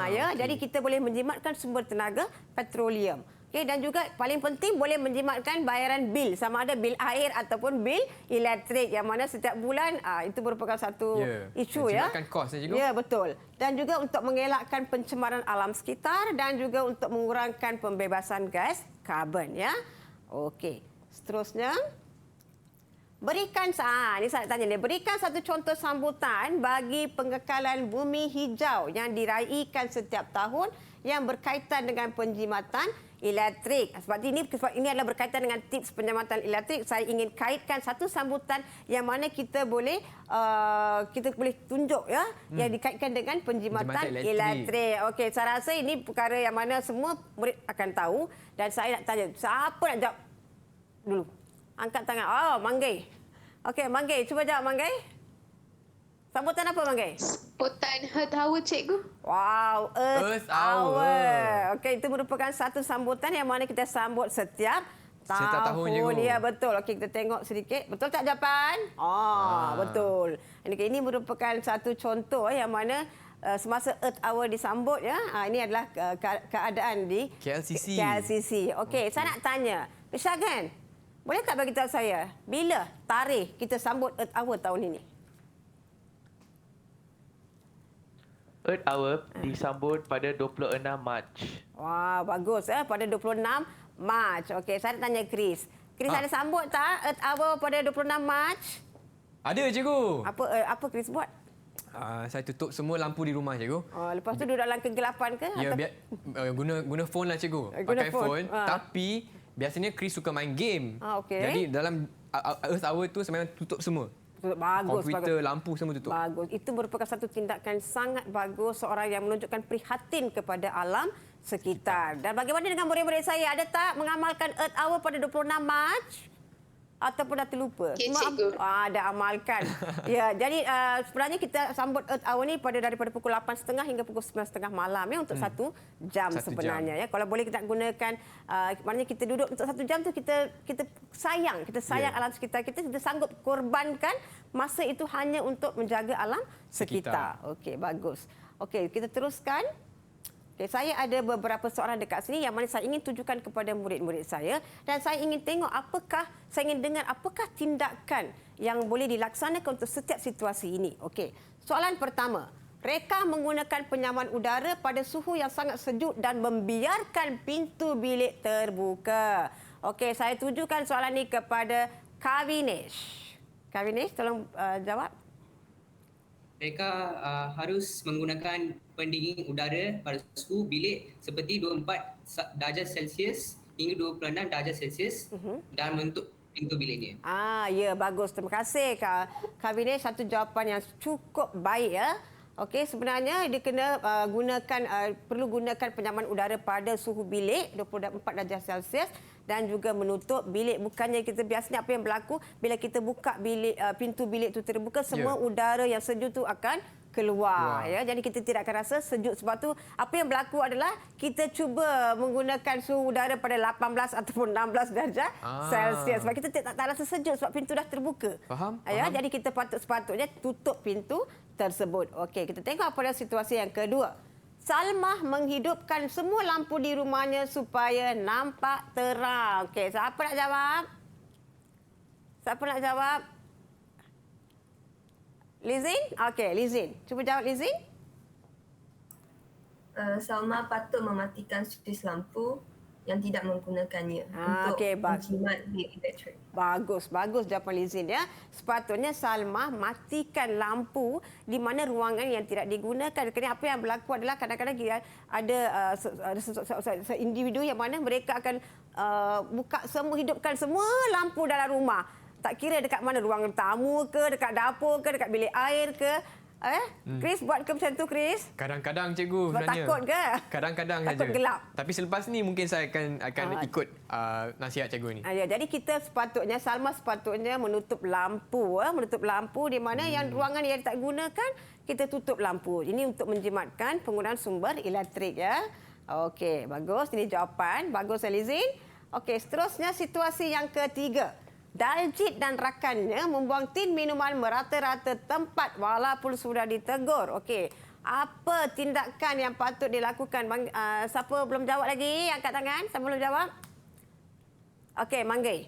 S2: Ya,
S1: okey.
S2: jadi kita boleh menjimatkan sumber tenaga petroleum. Okey, dan juga paling penting boleh menjimatkan bayaran bil, sama ada bil air ataupun bil elektrik, yang mana setiap bulan itu merupakan satu isu ya.
S1: Menjimatkan kos ya, cikgu.
S2: Ya, betul. Dan juga untuk mengelakkan pencemaran alam sekitar dan juga untuk mengurangkan pembebasan gas karbon ya. Okey, seterusnya ini saya tanya ni, berikan satu contoh sambutan bagi pengekalan bumi hijau yang diraikan setiap tahun yang berkaitan dengan penjimatan elektrik. Sebab ini adalah berkaitan dengan tips penjimatan elektrik. Saya ingin kaitkan satu sambutan yang mana kita boleh tunjuk ya, yang dikaitkan dengan penjimatan elektrik. Okey, saya rasa ini perkara yang mana semua murid akan tahu, dan saya nak tanya, siapa nak jawab dulu? Angkat tangan. Oh, Manggai. Okey, Manggai. Cuba jawab, Manggai. Sambutan apa, Manggai?
S5: Sambutan Earth Hour, cikgu.
S2: Wow, Earth
S1: Hour.
S2: Okey, itu merupakan satu sambutan yang mana kita sambut setiap
S1: tahun, cikgu.
S2: Ya, betul. Okey, kita tengok sedikit. Betul tak jawapan? Betul. Ini merupakan satu contoh yang mana semasa Earth Hour disambut ya. Ini adalah keadaan di KLCC. Okey, saya nak tanya, Syagan, boleh tak bagi tahu saya bila tarikh kita sambut Earth Hour tahun ini?
S7: Earth Hour disambut pada 26 Mac.
S2: Wah, bagus pada 26 Mac. Okey, saya nak tanya Chris. Chris ada sambut tak Earth Hour pada 26 Mac?
S1: Ada, cikgu.
S2: Apa Chris buat?
S1: Saya tutup semua lampu di rumah, cikgu.
S2: Lepas tu duduk dalam kegelapan ke?
S1: Ya, guna phone lah, cikgu. Pakai phone. Tapi biasanya Chris suka main game.
S2: Okey.
S1: Jadi dalam Earth Hour tu saya memang tutup semua.
S2: Bagus.
S1: Komputer, lampu semua tutup.
S2: Bagus. Itu merupakan satu tindakan sangat bagus, seorang yang menunjukkan prihatin kepada alam sekitar. Dan bagaimana dengan murid-murid saya? Ada tak mengamalkan Earth Hour pada 26 Mac? Ataupun dah terlupa?
S5: Okay, cikgu.
S2: Dah amalkan. Ya, jadi sebenarnya kita sambut Earth Hour ni daripada pukul 8.30 hingga pukul 9.30 malam ya, untuk 1 jam sebenarnya ya. Kalau boleh kita gunakan, maknanya kita duduk untuk 1 jam tu kita sayang alam sekitar kita sanggup korbankan masa itu hanya untuk menjaga alam sekitar. Okey, bagus. Okey, kita teruskan. Okay, saya ada beberapa soalan dekat sini yang mana saya ingin tunjukkan kepada murid-murid saya, dan saya ingin tengok saya ingin dengar apakah tindakan yang boleh dilaksanakan untuk setiap situasi ini. Okey. Soalan pertama, reka menggunakan penyaman udara pada suhu yang sangat sejuk dan membiarkan pintu bilik terbuka. Okey, saya tujukan soalan ini kepada Kavinesh. Kavinesh, tolong jawab.
S8: Mereka harus menggunakan pendingin udara pada suhu bilik seperti 24 darjah Celsius hingga 26 darjah Celsius dan menutup pintu biliknya.
S2: Ya, bagus. Terima kasih Kak Vinesh, satu jawapan yang cukup baik ya. Okey, sebenarnya dia kena perlu gunakan penyaman udara pada suhu bilik 24 darjah Celsius dan juga menutup bilik. Bukannya kita biasanya apa yang berlaku bila kita buka bilik, pintu bilik itu terbuka, semua udara yang sejuk tu akan keluar ya. Jadi kita tidak akan rasa sejuk. Sebab tu apa yang berlaku adalah kita cuba menggunakan suhu udara pada 18 ataupun 16 darjah Celsius sebab kita tak rasa sejuk sebab pintu dah terbuka.
S1: Faham?
S2: Ya, jadi kita sepatutnya tutup pintu tersebut. Okey, kita tengok pada situasi yang kedua. Salmah menghidupkan semua lampu di rumahnya supaya nampak terang. Okey, siapa nak jawab? Siapa nak jawab? Lizin? Okey, Lizin. Cuba jawab, Lizin.
S9: Salma patut mematikan switch lampu yang tidak menggunakannya untuk
S2: okey,
S9: menjimat bil elektrik.
S2: Bagus jawapan Lizin ya. Sepatutnya Salma matikan lampu di mana ruangan yang tidak digunakan. Kerana apa yang berlaku adalah kadang-kadang ada individu yang mana mereka akan hidupkan semua lampu dalam rumah. Tak kira dekat mana, ruangan tamu ke, dekat dapur ke, dekat bilik air ke. Chris buat ke macam tu, Chris?
S1: Kadang-kadang cikgu
S2: Sebab
S1: sebenarnya.
S2: takut ke?
S1: Kadang-kadang saja.
S2: Takut gelap.
S1: Tapi selepas ni mungkin saya akan ikut nasihat cikgu ni.
S2: Ya, jadi kita Salma sepatutnya menutup lampu di mana yang ruangan yang tak gunakan kita tutup lampu. Ini untuk menjimatkan penggunaan sumber elektrik ya. Okey, bagus. Ini jawapan. Bagus Elizin. Okey, seterusnya situasi yang ketiga. Daljit dan rakannya membuang tin minuman merata-rata tempat walaupun sudah ditegur. Okey, apa tindakan yang patut dilakukan? Siapa belum jawab lagi? Angkat tangan. Siapa belum jawab? Okey, Manggai.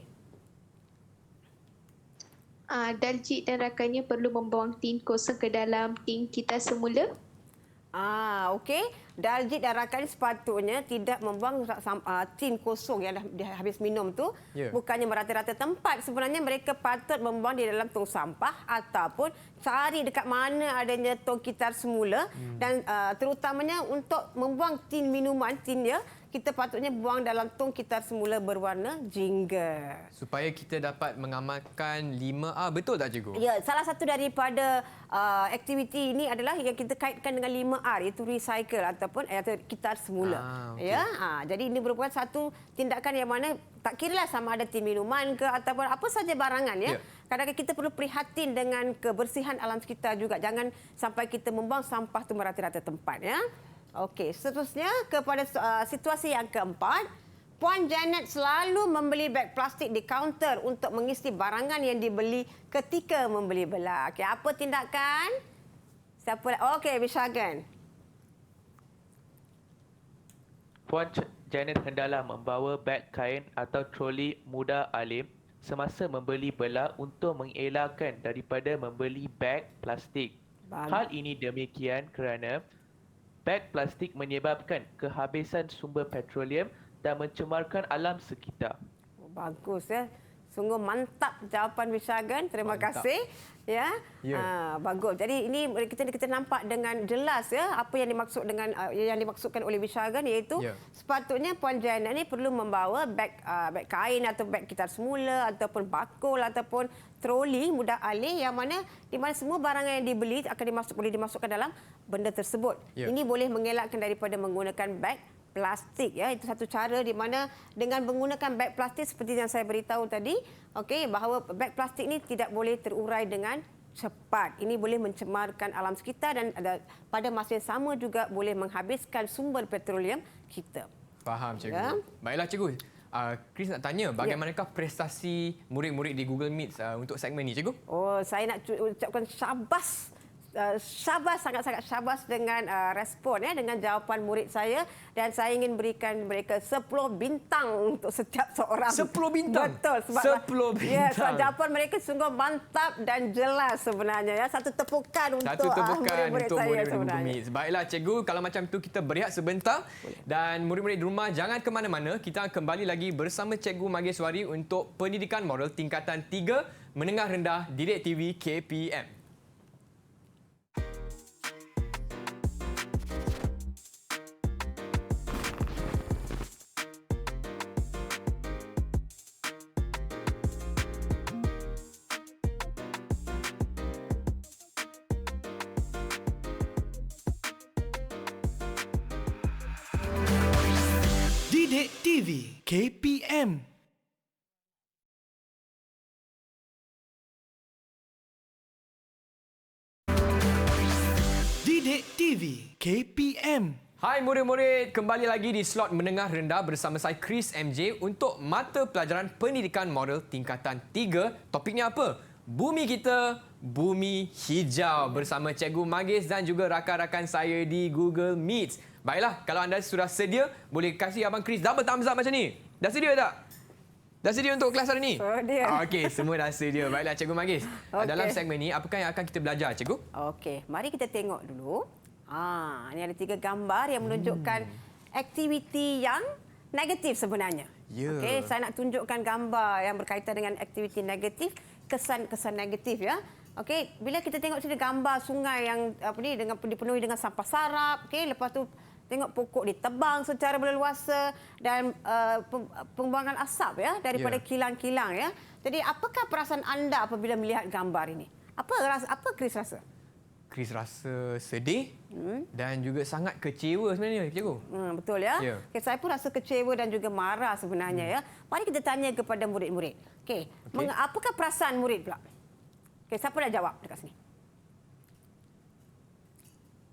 S5: Daljit dan rakannya perlu membuang tin kosong ke dalam tin kita semula.
S2: Okey. Daljit dan rakan sepatutnya tidak membuang tin kosong yang dah habis minum tu. Bukannya merata-rata tempat. Sebenarnya mereka patut membuang di dalam tong sampah ataupun cari dekat mana adanya tong kitar semula. Dan terutamanya untuk membuang tin minuman, kita patutnya buang dalam tong kitar semula berwarna jingga.
S1: Supaya kita dapat mengamalkan 5R. Betul tak cikgu?
S2: Ya, salah satu daripada aktiviti ini adalah yang kita kaitkan dengan 5R, iaitu recycle ataupun kitar semula.
S1: Okay.
S2: Ya, jadi ini merupakan satu tindakan yang mana tak kiralah sama ada tin minuman ke ataupun apa saja barangan ya. Kadang-kadang kita perlu prihatin dengan kebersihan alam sekitar juga. Jangan sampai kita membuang sampah tu merata-rata tempat ya. Okey, seterusnya kepada situasi yang keempat. Puan Janet selalu membeli beg plastik di kaunter untuk mengisi barangan yang dibeli ketika membeli belah. Okey, apa tindakan? Siapa? Okey, Bishagan.
S7: Puan Janet hendaklah membawa beg kain atau troli muda alim semasa membeli belah untuk mengelakkan daripada membeli beg plastik. Hal ini demikian kerana beg plastik menyebabkan kehabisan sumber petroleum dan mencemarkan alam sekitar.
S2: Bagus ya. Sungguh mantap jawapan Bishagan. Terima kasih. Ya. Bagus. Jadi ini kita nampak dengan jelas ya apa yang dimaksudkan oleh Bishagan, iaitu sepatutnya Puan Janet ni perlu membawa beg kain atau beg kitar semula ataupun bakul ataupun troli mudah alih yang mana di mana semua barang yang dibeli boleh dimasukkan dalam benda tersebut. Ini boleh mengelakkan daripada menggunakan beg plastik ya. Itu satu cara di mana dengan menggunakan beg plastik seperti yang saya beritahu tadi, okey, bahawa beg plastik ni tidak boleh terurai dengan cepat. Ini boleh mencemarkan alam sekitar dan pada masa yang sama juga boleh menghabiskan sumber petroleum kita.
S1: Faham cikgu. Ya? Baiklah cikgu. Chris nak tanya bagaimanakah prestasi murid-murid di Google Meet untuk segmen ni cikgu?
S2: Saya nak ucapkan syabas. Sangat-sangat syabas dengan respon dengan jawapan murid saya, dan saya ingin berikan mereka 10 bintang untuk setiap seorang.
S1: 10 bintang?
S2: Betul. Sebab
S1: 10 bintang.
S2: sebab jawapan mereka sungguh mantap dan jelas sebenarnya ya. Satu tepukan untuk murid-murid saya sebenarnya.
S1: Baiklah cikgu, kalau macam tu kita berehat sebentar. Dan murid-murid di rumah jangan ke mana-mana. Kita kembali lagi bersama Cikgu Mageswari untuk Pendidikan Moral Tingkatan 3 Menengah Rendah Didik TV KPM.
S6: Didik TV KPM. Didik TV KPM.
S1: Hai murid-murid, kembali lagi di slot menengah rendah bersama saya Chris MJ untuk mata pelajaran Pendidikan Moral Tingkatan 3. Topiknya apa? Bumi kita, bumi hijau bersama Cikgu Magis dan juga rakan-rakan saya di Google Meet. Baiklah, kalau anda sudah sedia, boleh kasih Abang Chris double thumbs up macam ni. Dah sedia tak? Dah sedia untuk kelas hari ni?
S2: Sedia.
S1: Okey, semua dah sedia. Baiklah Cikgu Magis. Dalam segmen ni, apakah yang akan kita belajar Cikgu?
S2: Okey, mari kita tengok dulu. Ini ada 3 gambar yang menunjukkan aktiviti yang negatif sebenarnya.
S1: Ya.
S2: Okey, saya nak tunjukkan gambar yang berkaitan dengan aktiviti negatif, kesan-kesan negatif ya. Okey, bila kita tengok sini gambar sungai yang dengan dipenuhi dengan sampah sarap, okey, lepas tu tengok pokok ditebang secara berleluasa dan pembuangan asap ya daripada kilang-kilang ya. Jadi apakah perasaan anda apabila melihat gambar ini? Apa Chris rasa?
S1: Chris rasa sedih dan juga sangat kecewa sebenarnya, cikgu.
S2: Betul ya.
S1: Ya.
S2: Okay, saya pun rasa kecewa dan juga marah sebenarnya ya. Mari kita tanya kepada murid-murid. Okey, apakah perasaan murid pula? Okey, siapa dah jawab dekat sini?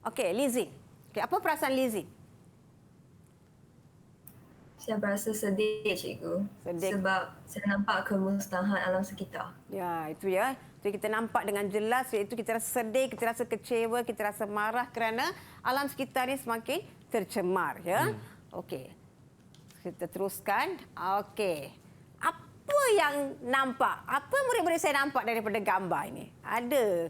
S2: Okey, Lizzie. Okey, apa perasaan Lizzie?
S9: Saya berasa sedih, cikgu.
S2: Sedih.
S9: Sebab saya nampak kemusnahan alam sekitar.
S2: Ya, itu ya. Itu kita nampak dengan jelas, iaitu kita rasa sedih, kita rasa kecewa, kita rasa marah kerana alam sekitar ini semakin tercemar. Ya. Okey. Kita teruskan. Okey. Apa yang nampak? Apa murid-murid saya nampak daripada gambar ini? Ada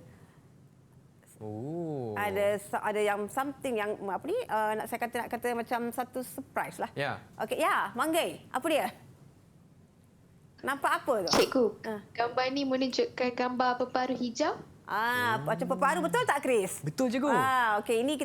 S2: yang something yang nak kata macam satu surprise lah.
S1: Ya.
S2: Okey, ya, Manggai. Apa dia? Nampak apa tu?
S5: Cikgu, gambar ni menunjukkan gambar peparuh hijau.
S2: Macam peparuh, betul tak Chris?
S1: Betul, cikgu.
S2: Okey, ini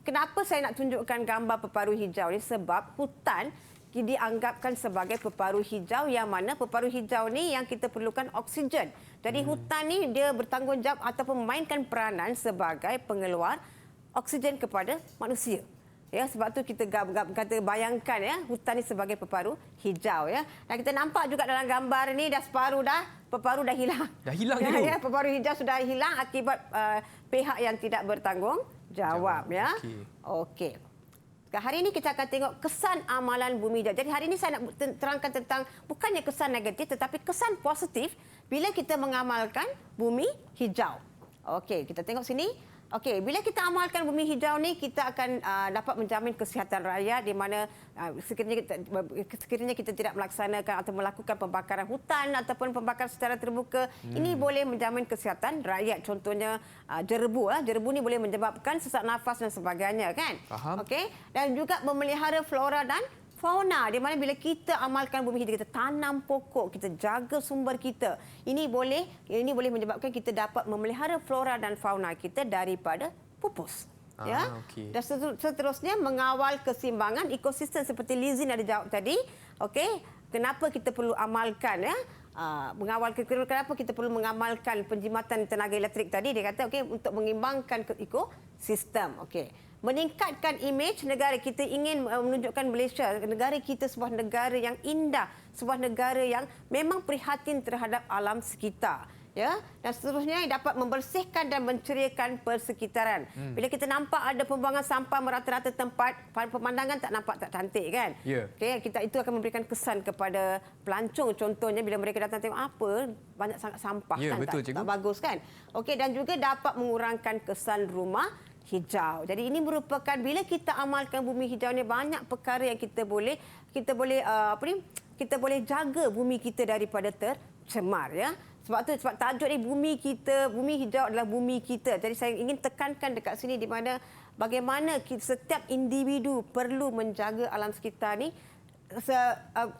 S2: kenapa saya nak tunjukkan gambar peparuh hijau ni, sebab hutan dianggapkan sebagai peparuh hijau, yang mana peparuh hijau ni yang kita perlukan oksigen. Jadi hutan ni dia bertanggungjawab ataupun memainkan peranan sebagai pengeluar oksigen kepada manusia. Ya, sebab tu kita kata bayangkan ya, hutan ni sebagai peparuh hijau ya. Dan kita nampak juga dalam gambar ni peparuh dah hilang.
S1: Dah hilang
S2: ya, peparuh hijau sudah hilang akibat pihak yang tidak bertanggungjawab ya. Okey. Hari ini kita akan tengok kesan amalan bumi hijau. Jadi hari ini saya nak terangkan tentang bukannya kesan negatif tetapi kesan positif bila kita mengamalkan bumi hijau. Okey, kita tengok sini. Okey, bila kita amalkan bumi hijau ni, kita akan dapat menjamin kesihatan rakyat, di mana sekiranya kita tidak melaksanakan atau melakukan pembakaran hutan ataupun pembakaran secara terbuka, ini boleh menjamin kesihatan rakyat. Contohnya jerebu. Jerebu ni boleh menyebabkan sesak nafas dan sebagainya kan.
S1: Faham.
S2: Okey, dan juga memelihara flora dan fauna, di mana bila kita amalkan bumi hijau, kita tanam pokok, kita jaga sumber kita, ini boleh menyebabkan kita dapat memelihara flora dan fauna kita daripada pupus.
S1: Okay.
S2: Dan seterusnya mengawal keseimbangan ekosistem seperti Lizzie ada jawab tadi. Okey, kenapa kita perlu amalkan ya? Kenapa kita perlu mengamalkan penjimatan tenaga elektrik tadi? Dia kata untuk mengimbangkan ekosistem. Okey. Meningkatkan imej negara kita, ingin menunjukkan Malaysia, negara kita sebuah negara yang indah, sebuah negara yang memang prihatin terhadap alam sekitar. Ya, dan seterusnya dapat membersihkan dan menceriakan persekitaran. Bila kita nampak ada pembuangan sampah merata-rata tempat, pemandangan tak nampak tak cantik kan?
S1: Ya.
S2: Okey, itu akan memberikan kesan kepada pelancong, contohnya bila mereka datang tengok apa banyak sangat sampah kan,
S1: betul,
S2: tak bagus kan? Okey, dan juga dapat mengurangkan kesan rumah hijau. Jadi ini merupakan bila kita amalkan bumi hijau ni, banyak perkara yang kita boleh jaga bumi kita daripada tercemar ya. Sebab tajuk ni bumi hijau adalah bumi kita. Jadi saya ingin tekankan dekat sini di mana bagaimana setiap individu perlu menjaga alam sekitar ni,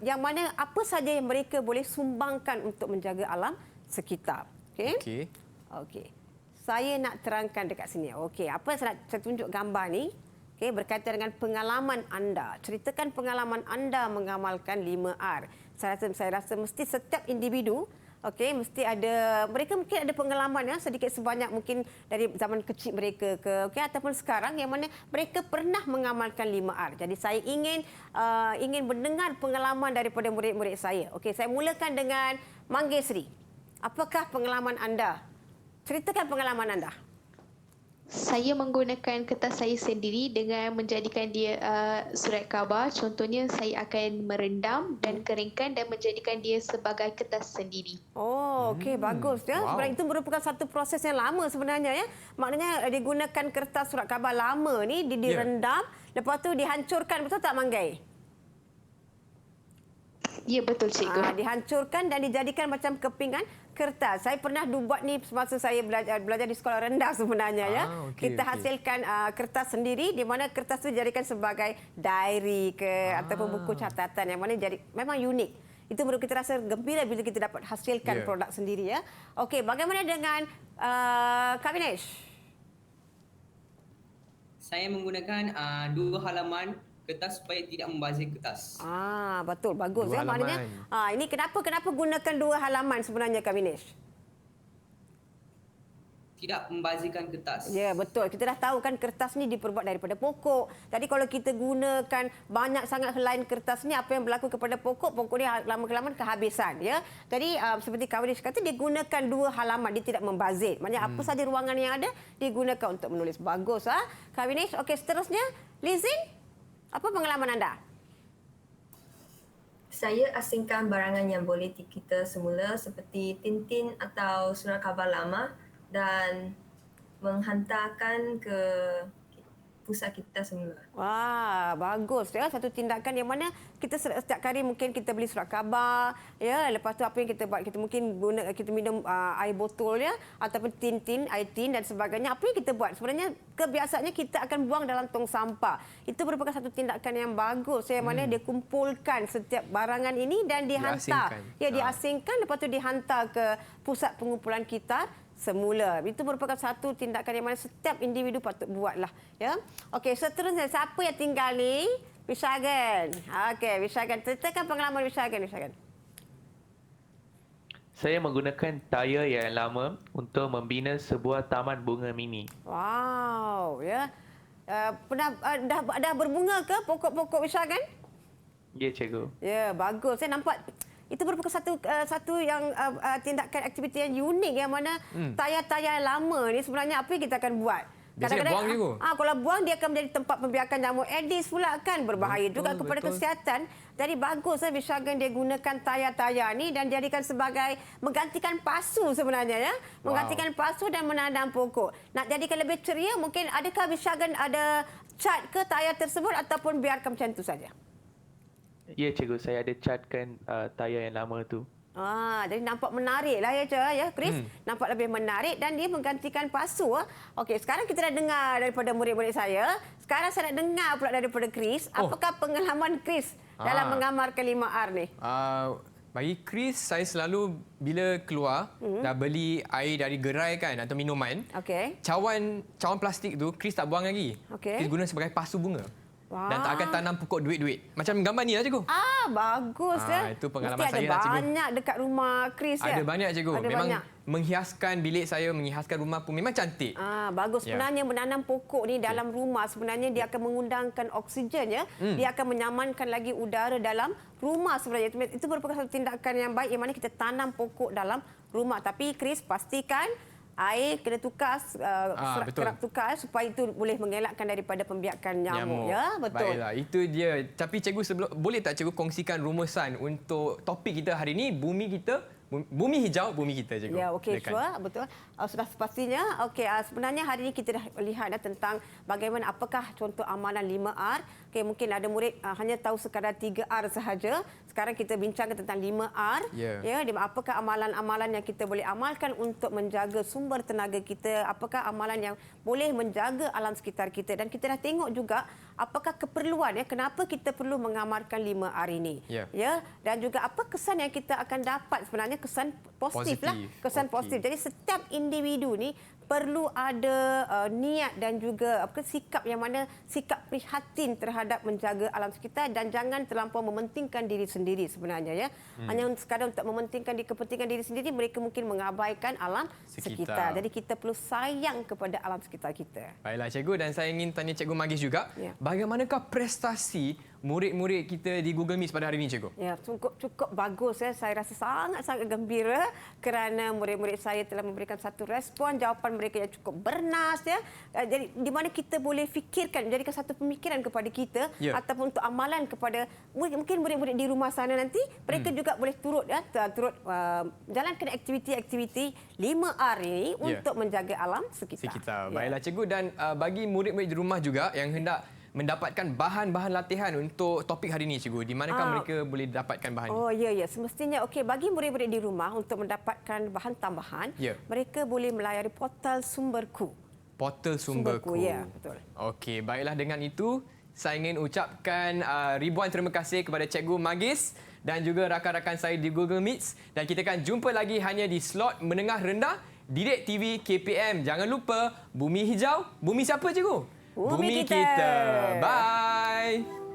S2: yang mana apa saja yang mereka boleh sumbangkan untuk menjaga alam sekitar. Okey. Saya nak terangkan dekat sini. Okey, apa saya tunjuk gambar ni? Okey, berkaitan dengan pengalaman anda. Ceritakan pengalaman anda mengamalkan 5R. Saya rasa mesti setiap individu mesti ada, mereka mungkin ada pengalaman ya, sedikit sebanyak mungkin dari zaman kecil mereka ataupun sekarang, yang mana mereka pernah mengamalkan 5R. Jadi saya ingin mendengar pengalaman daripada murid-murid saya. Okey, saya mulakan dengan Manggesri. Apakah pengalaman anda? Ceritakan pengalaman anda.
S5: Saya menggunakan kertas saya sendiri dengan menjadikan dia surat khabar. Contohnya saya akan merendam dan keringkan dan menjadikan dia sebagai kertas sendiri.
S2: Okey, bagus ya.
S1: Wow.
S2: Sebenarnya itu merupakan satu proses yang lama sebenarnya ya. Maknanya digunakan kertas surat khabar lama ni direndam, lepas tu dihancurkan, betul tak Manggai?
S5: Ya, betul cikgu.
S2: Dihancurkan dan dijadikan macam kepingan kertas. Saya pernah buat ni semasa saya belajar di sekolah rendah sebenarnya. Kita hasilkan kertas sendiri di mana kertas itu dijadikan sebagai diary ataupun buku catatan yang mana jadi memang unik. Itu baru kita rasa gembira bila kita dapat hasilkan produk sendiri ya. Okey, bagaimana dengan Kak Vinesh?
S8: Saya menggunakan 2 halaman kertas supaya tidak membazir kertas.
S2: Betul, bagus ya. Maknanya ini kenapa gunakan 2 halaman sebenarnya Kak Vinesh?
S8: Tidak membazirkan kertas.
S2: Ya, betul. Kita dah tahu kan kertas ni diperbuat daripada pokok. Jadi kalau kita gunakan banyak sangat helaian kertas ni, apa yang berlaku kepada pokok ni lama-kelamaan kehabisan ya. Jadi seperti Kak Vinesh kata, dia gunakan 2 halaman, dia tidak membazir. Maknanya apa saja ruangan yang ada digunakan untuk menulis. Bagus Kak Vinesh. Okey, seterusnya Lizin, apa pengalaman anda?
S9: Saya asingkan barangan yang boleh kita semula seperti tintin atau surat khabar lama dan menghantarkan ke pusat kita semula.
S2: Wah, bagus ya. Satu tindakan yang mana kita setiap kali mungkin kita beli surat khabar, ya, lepas tu apa yang kita buat, kita mungkin kita minum air botol ya, ataupun tin, air tin dan sebagainya. Apa yang kita buat? Sebenarnya kebiasaannya kita akan buang dalam tong sampah. Itu merupakan satu tindakan yang bagus yang mana dia kumpulkan setiap barangan ini dan dihantar. Diasingkan, lepas tu dihantar ke pusat pengumpulan kita semula. Itu merupakan satu tindakan yang mana setiap individu patut buatlah, ya. Okey, seterusnya siapa yang tinggal ni? Wishagan. Okey, Wishagan, ceritakan pengalaman Wishagan.
S7: Saya menggunakan tayar yang lama untuk membina sebuah taman bunga mini.
S2: Wow, ya. Dah berbunga ke pokok-pokok Wishagan?
S7: Ya, cikgu.
S2: Ya, bagus. Saya nampak itu merupakan satu yang tindakan aktiviti yang unik yang mana tayar-tayar lama ni sebenarnya apa yang kita akan buat.
S1: Biasanya buang juga.
S2: Kalau buang dia akan menjadi tempat pembiakan nyamuk Aedes pula kan, berbahaya juga kepada kesihatan. Jadi bagus Wishagan dia gunakan tayar-tayar ni dan jadikan sebagai menggantikan pasu sebenarnya ya. Menggantikan pasu dan menanam pokok. Nak jadikan lebih ceria mungkin adakah Wishagan ada cat ke tayar tersebut ataupun biarkan macam tu saja?
S7: Ya, cikgu. Saya ada catkan tayar yang lama tu.
S2: Jadi nampak menarik lah ya Chris. Nampak lebih menarik dan dia menggantikan pasu. Okey, sekarang kita dah dengar daripada murid-murid saya. Sekarang saya nak dengar pula daripada Chris. Apakah pengalaman Chris dalam menggambarkan 5R ni?
S1: Bagi Chris, saya selalu bila keluar dah beli air dari gerai kan atau minuman. Cawan plastik tu Chris tak buang lagi. Chris guna sebagai pasu bunga. Dan tak akan tanam pokok duit-duit. Macam gambar ni lah cikgu.
S2: Bagus ya.
S1: Itu pengalaman
S2: mesti
S1: saya
S2: ada
S1: lah cikgu.
S2: Banyak dekat rumah Chris ya.
S1: Ada banyak cikgu.
S2: Ada
S1: memang
S2: banyak.
S1: Menghiaskan bilik saya, menghiaskan rumah pun memang cantik.
S2: Bagus. Sebenarnya menanam pokok ni dalam rumah sebenarnya dia akan mengundangkan oksigen ya. Dia akan menyamankan lagi udara dalam rumah sebenarnya. Itu merupakan satu tindakan yang baik yang mana kita tanam pokok dalam rumah. Tapi Chris pastikan air kena tukar, kerap tukar supaya itu boleh mengelakkan daripada pembiakan nyamuk. Ya, betul.
S1: Baiklah, itu dia. Tapi cikgu boleh tak cikgu kongsikan rumusan untuk topik kita hari ini, bumi hijau, bumi kita cikgu.
S2: Ya, okey, sure, betul. Sudah sepastinya. Okey, sebenarnya hari ini kita dah lihat tentang bagaimana apakah contoh amalan 5R. Okey, mungkin ada murid hanya tahu sekadar 3R sahaja. Sekarang kita bincangkan tentang 5R. Ya, apakah amalan-amalan yang kita boleh amalkan untuk menjaga sumber tenaga kita, apakah amalan yang boleh menjaga alam sekitar kita, dan kita dah tengok juga apakah keperluan kenapa kita perlu mengamalkan 5R ini. Ya, dan juga apa kesan yang kita akan dapat sebenarnya, kesan positif lah, kesan positif. Jadi setiap individu ni perlu ada niat dan juga sikap yang mana sikap prihatin terhadap menjaga alam sekitar dan jangan terlampau mementingkan diri sendiri sebenarnya ya. Hanya sekadar untuk mementingkan kepentingan diri sendiri, mereka mungkin mengabaikan alam sekitar. Jadi kita perlu sayang kepada alam sekitar kita.
S1: Baiklah cikgu, dan saya ingin tanya Cikgu Magis juga, bagaimanakah prestasi murid-murid kita di Google Meet pada hari ini cikgu?
S2: Ya, cukup bagus ya. Saya rasa sangat-sangat gembira kerana murid-murid saya telah memberikan satu respon, jawapan mereka yang cukup bernas ya. Jadi di mana kita boleh fikirkan, jadikan satu pemikiran kepada kita ataupun untuk amalan kepada mungkin murid-murid di rumah sana nanti, mereka juga boleh turut jalankan aktiviti-aktiviti 5R ini untuk menjaga alam sekitar.
S1: Baiklah cikgu, dan bagi murid-murid di rumah juga yang hendak mendapatkan bahan-bahan latihan untuk topik hari ini, cikgu? Di manakah mereka boleh dapatkan bahan ini?
S2: Oh, ya. Semestinya, bagi murid-murid di rumah untuk mendapatkan bahan tambahan, mereka boleh melayari portal Sumberku.
S1: Portal Sumberku.
S2: Ya, betul.
S1: Okey, baiklah, dengan itu saya ingin ucapkan ribuan terima kasih kepada Cikgu Magis dan juga rakan-rakan saya di Google Meets, dan kita akan jumpa lagi hanya di slot menengah rendah Didik TV KPM. Jangan lupa, bumi hijau, bumi siapa, cikgu?
S2: Bumi kita.
S1: Bye.